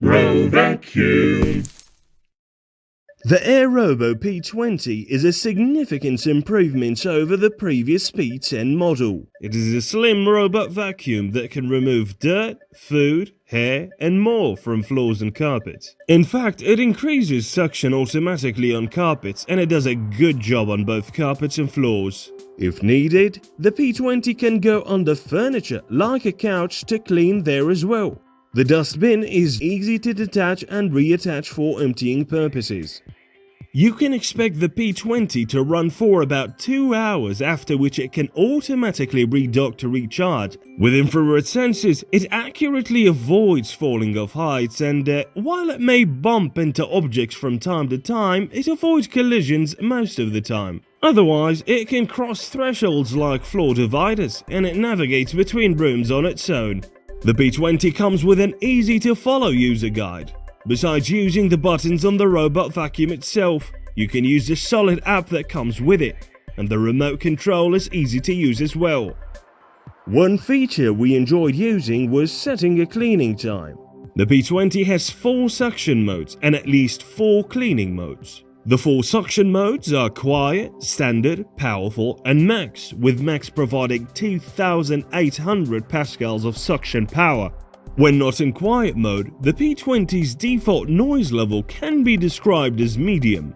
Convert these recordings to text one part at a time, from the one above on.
Row vacuum. The AIRROBO P20 is a significant improvement over the previous P10 model. It is a slim robot vacuum that can remove dirt, food, hair and more from floors and carpets. In fact, it increases suction automatically on carpets and it does a good job on both carpets and floors. If needed, the P20 can go under furniture like a couch to clean there as well. The dustbin is easy to detach and reattach for emptying purposes. You can expect the P20 to run for about 2 hours, after which it can automatically redock to recharge. With infrared sensors, it accurately avoids falling off heights and while it may bump into objects from time to time, it avoids collisions most of the time. Otherwise, it can cross thresholds like floor dividers and it navigates between rooms on its own. The P20 comes with an easy-to-follow user guide. Besides using the buttons on the robot vacuum itself, you can use the solid app that comes with it, and the remote control is easy to use as well. One feature we enjoyed using was setting a cleaning time. The P20 has 4 suction modes and at least 4 cleaning modes. The 4 suction modes are Quiet, Standard, Powerful and Max, with Max providing 2,800 pascals of suction power. When not in quiet mode, the P20's default noise level can be described as medium.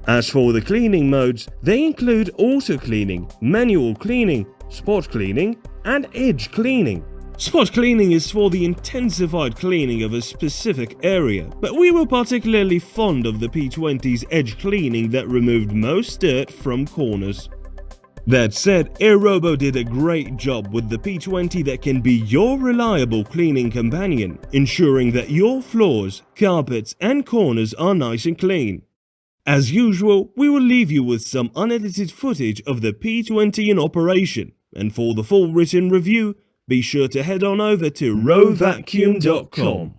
As for the cleaning modes, they include auto cleaning, manual cleaning, spot cleaning, and edge cleaning. Spot cleaning is for the intensified cleaning of a specific area, but we were particularly fond of the P20's edge cleaning that removed most dirt from corners. That said, AIRROBO did a great job with the P20 that can be your reliable cleaning companion, ensuring that your floors, carpets and corners are nice and clean. As usual, we will leave you with some unedited footage of the P20 in operation, and for the full written review, be sure to head on over to rowvacuum.com.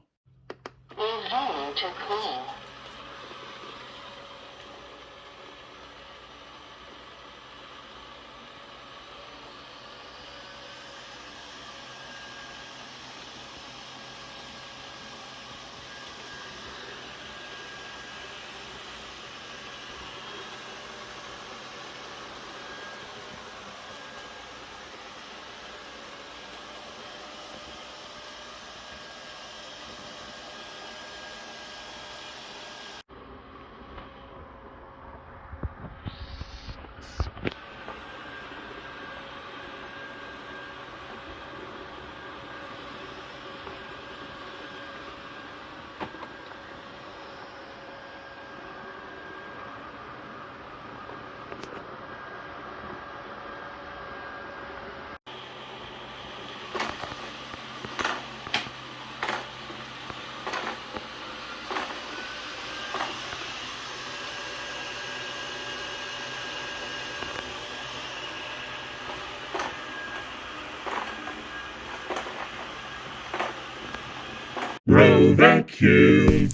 Row vacuum.